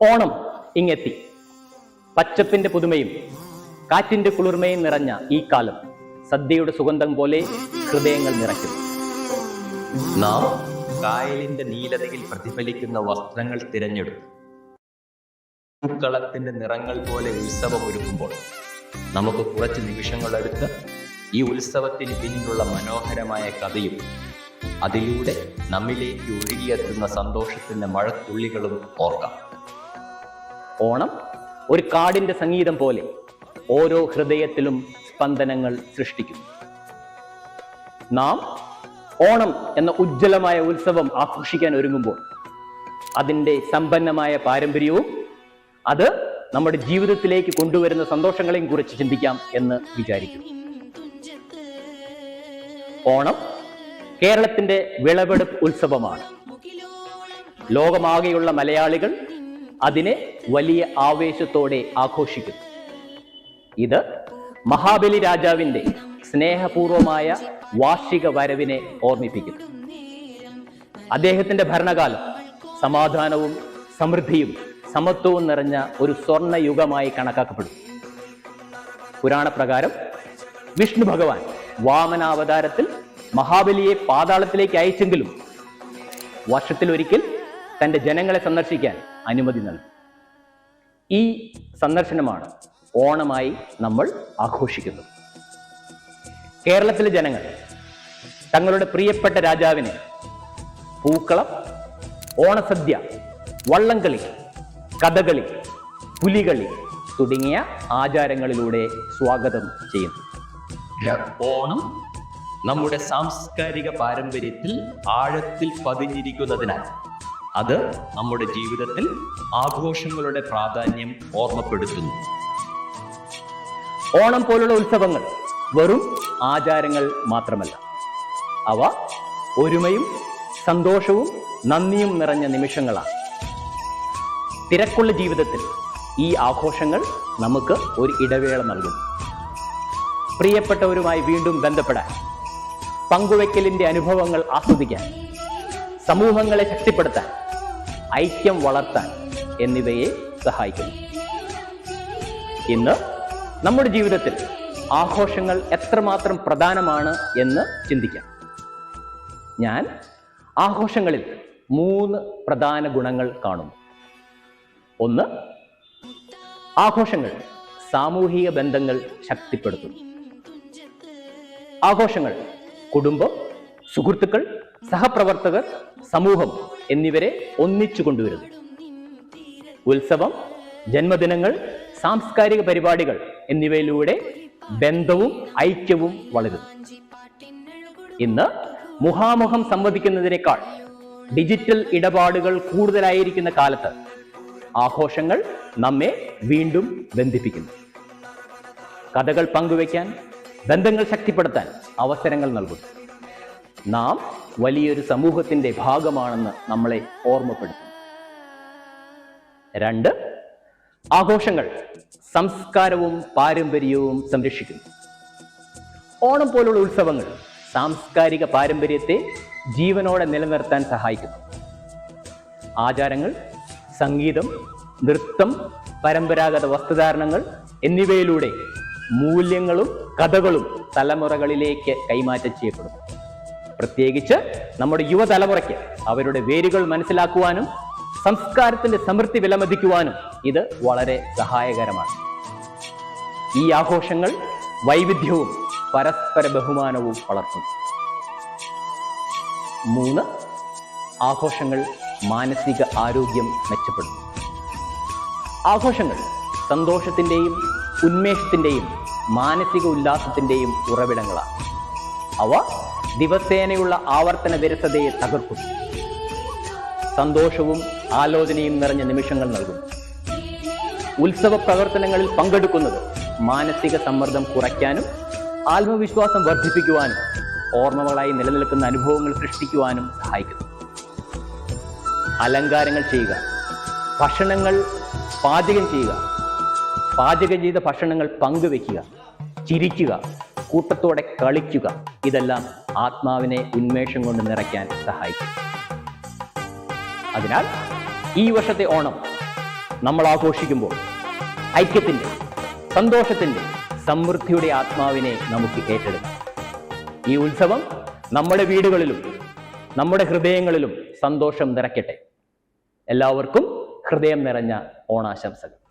ഓണം ഇങ്ങെത്തി. പച്ചപ്പിന്റെ പുതുമയും കാറ്റിന്റെ കുളിർമയും നിറഞ്ഞ ഈ കാലം സദ്യയുടെ സുഗന്ധം പോലെ ഹൃദയങ്ങൾ നിറയ്ക്കുന്നു. നാം കായലിന്റെ നീലതയിൽ പ്രതിഫലിക്കുന്ന വസ്ത്രങ്ങൾ തിരഞ്ഞെടുത്തു പൂക്കളത്തിന്റെ നിറങ്ങൾ പോലെ ഉത്സവം ഒരുക്കുമ്പോൾ നമുക്ക് കുറച്ച് നിമിഷങ്ങളെടുത്ത് ഈ ഉത്സവത്തിന് പിന്നിലുള്ള മനോഹരമായ കഥയും അതിലൂടെ നമ്മിലേക്ക് ഒഴുകിയെത്തുന്ന സന്തോഷത്തിന്റെ മഴത്തുള്ളികളും ഓർക്കാം. ഓണം ഒരു കാടിന്റെ സംഗീതം പോലെ ഓരോ ഹൃദയത്തിലും സ്പന്ദനങ്ങൾ സൃഷ്ടിക്കുന്നു. നാം ഓണം എന്ന ഉജ്ജ്വലമായ ഉത്സവം ആഘോഷിക്കാൻ ഒരുങ്ങുമ്പോൾ അതിൻ്റെ സമ്പന്നമായ പാരമ്പര്യവും അത് നമ്മുടെ ജീവിതത്തിലേക്ക് കൊണ്ടുവരുന്ന സന്തോഷങ്ങളെയും കുറിച്ച് ചിന്തിക്കാം എന്ന് വിചാരിക്കുന്നു. ഓണം കേരളത്തിന്റെ വിളവെടുപ്പ് ഉത്സവമാണ്. ലോകമാകെയുള്ള മലയാളികൾ അതിനെ വലിയ ആവേശത്തോടെ ആഘോഷിക്കുന്നു. ഇത് മഹാബലി രാജാവിന്റെ സ്നേഹപൂർവമായ വാർഷിക വരവിനെ ഓർമ്മിപ്പിക്കുന്നു. അദ്ദേഹത്തിന്റെ ഭരണകാലം സമാധാനവും സമൃദ്ധിയും സമത്വവും നിറഞ്ഞ ഒരു സ്വർണ്ണ യുഗമായി കണക്കാക്കപ്പെടുന്നു. പുരാണപ്രകാരം വിഷ്ണു ഭഗവാൻ വാമനാവതാരത്തിൽ മഹാബലിയെ പാതാളത്തിലേക്ക് അയച്ചെങ്കിലും വർഷത്തിലൊരിക്കൽ തന്റെ ജനങ്ങളെ സന്ദർശിക്കാൻ അനുമതി നൽകി. ഈ സന്ദർശനമാണ് ഓണമായി നമ്മൾ ആഘോഷിക്കുന്നത്. കേരളത്തിലെ ജനങ്ങൾ തങ്ങളുടെ പ്രിയപ്പെട്ട രാജാവിനെ പൂക്കളം, ഓണസദ്യ, വള്ളംകളി, കഥകളി, പുലികളി തുടങ്ങിയ ആചാരങ്ങളിലൂടെ സ്വാഗതം ചെയ്യുന്നു. ഓണം നമ്മുടെ സാംസ്കാരിക പാരമ്പര്യത്തിൽ ആഴത്തിൽ പതിഞ്ഞിരിക്കുന്നതിനാൽ അത് നമ്മുടെ ജീവിതത്തിൽ ആഘോഷങ്ങളുടെ പ്രാധാന്യം ഓർമ്മപ്പെടുത്തുന്നു. ഓണം പോലുള്ള ഉത്സവങ്ങൾ വെറും ആചാരങ്ങൾ മാത്രമല്ല, അവ ഒരുമയും സന്തോഷവും നന്ദിയും നിറഞ്ഞ നിമിഷങ്ങളാണ്. തിരക്കുള്ള ജീവിതത്തിൽ ഈ ആഘോഷങ്ങൾ നമുക്ക് ഒരു ഇടവേള നൽകുന്നു. പ്രിയപ്പെട്ടവരുമായി വീണ്ടും ബന്ധപ്പെടാൻ, പങ്കുവയ്ക്കലിന്റെ അനുഭവങ്ങൾ ആസ്വദിക്കാൻ, സമൂഹങ്ങളെ ശക്തിപ്പെടുത്താൻ, ഐക്യം വളർത്താൻ എന്നിവയെ സഹായിക്കുന്നു. ഇന്ന് നമ്മുടെ ജീവിതത്തിൽ ആഘോഷങ്ങൾ എത്രമാത്രം പ്രധാനമാണ് എന്ന് ചിന്തിക്കാം. ഞാൻ ആഘോഷങ്ങളിൽ 3 പ്രധാന ഗുണങ്ങൾ കാണുന്നു. 1, ആഘോഷങ്ങൾ സാമൂഹിക ബന്ധങ്ങൾ ശക്തിപ്പെടുത്തുന്നു. ആഘോഷങ്ങൾ കുടുംബം, സുഹൃത്തുക്കൾ, സഹപ്രവർത്തകർ, സമൂഹം എന്നിവരെ ഒന്നിച്ചു കൊണ്ടുവരുന്നു. ഉത്സവം, ജന്മദിനങ്ങൾ, സാംസ്കാരിക പരിപാടികൾ എന്നിവയിലൂടെ ബന്ധവും ഐക്യവും വളരുന്നു. ഇന്ന് മുഖാമുഖം സംവദിക്കുന്നതിനേക്കാൾ ഡിജിറ്റൽ ഇടപാടുകൾ കൂടുതലായിരിക്കുന്ന കാലത്ത് ആഘോഷങ്ങൾ നമ്മെ വീണ്ടും ബന്ധിപ്പിക്കുന്നു. കഥകൾ പങ്കുവയ്ക്കാൻ, ബന്ധങ്ങൾ ശക്തിപ്പെടുത്താൻ അവസരങ്ങൾ നൽകുന്നു. നാം വലിയൊരു സമൂഹത്തിന്റെ ഭാഗമാണെന്ന് നമ്മളെ ഓർമ്മപ്പെടുത്തുന്നു. 2, ആഘോഷങ്ങൾ സംസ്കാരവും പാരമ്പര്യവും സംരക്ഷിക്കുന്നു. ഓണം പോലുള്ള ഉത്സവങ്ങൾ സാംസ്കാരിക പാരമ്പര്യത്തെ ജീവനോടെ നിലനിർത്താൻ സഹായിക്കുന്നു. ആചാരങ്ങൾ, സംഗീതം, നൃത്തം, പരമ്പരാഗത വസ്ത്രധാരണങ്ങൾ എന്നിവയിലൂടെ മൂല്യങ്ങളും കഥകളും തലമുറകളിലേക്ക് കൈമാറ്റം ചെയ്യപ്പെടുന്നു. പ്രത്യേകിച്ച് നമ്മുടെ യുവതലമുറയ്ക്ക് അവരുടെ വേരുകൾ മനസ്സിലാക്കുവാനും സംസ്കാരത്തിന്റെ സമൃദ്ധി വിലമതിക്കുവാനും ഇത് വളരെ സഹായകരമാണ്. ഈ ആഘോഷങ്ങൾ വൈവിധ്യവും പരസ്പര ബഹുമാനവും വളർത്തുന്നു. 3, ആഘോഷങ്ങൾ മാനസിക ആരോഗ്യം മെച്ചപ്പെടുന്നു. ആഘോഷങ്ങൾ സന്തോഷത്തിന്റെയും ഉന്മേഷത്തിന്റെയും മാനസിക ഉല്ലാസത്തിന്റെയും ഉറവിടങ്ങളാണ്. അവ ദിവസേനയുള്ള ആവർത്തന വിരസതയെ തകർക്കുന്നു. സന്തോഷവും ആലോചനയും നിറഞ്ഞ നിമിഷങ്ങൾ നൽകുന്നു. ഉത്സവ പ്രവർത്തനങ്ങളിൽ പങ്കെടുക്കുന്നത് മാനസിക സമ്മർദ്ദം കുറയ്ക്കാനും ആത്മവിശ്വാസം വർദ്ധിപ്പിക്കുവാനും ഓർമ്മകളായി നിലനിൽക്കുന്ന അനുഭവങ്ങൾ സൃഷ്ടിക്കുവാനും സഹായിക്കുന്നു. അലങ്കാരങ്ങൾ ചെയ്യുക, ഭക്ഷണങ്ങൾ പാചകം ചെയ്യുക, പാചകം ചെയ്ത ഭക്ഷണങ്ങൾ പങ്കുവെക്കുക, ചിരിക്കുക, കൂട്ടത്തോടെ കളിക്കുക, ഇതെല്ലാം ആത്മാവിനെ ഉന്മേഷം കൊണ്ട് നിറയ്ക്കാൻ സഹായിക്കും. അതിനാൽ ഈ വർഷത്തെ ഓണം നമ്മൾ ആഘോഷിക്കുമ്പോൾ ഐക്യത്തിന്റെ, സന്തോഷത്തിന്റെ, സമൃദ്ധിയുടെ ആത്മാവിനെ നമുക്ക് ഏറ്റെടുക്കാം. ഈ ഉത്സവം നമ്മുടെ വീടുകളിലും നമ്മുടെ ഹൃദയങ്ങളിലും സന്തോഷം നിറയ്ക്കട്ടെ. എല്ലാവർക്കും ഹൃദയം നിറഞ്ഞ ഓണാശംസകൾ.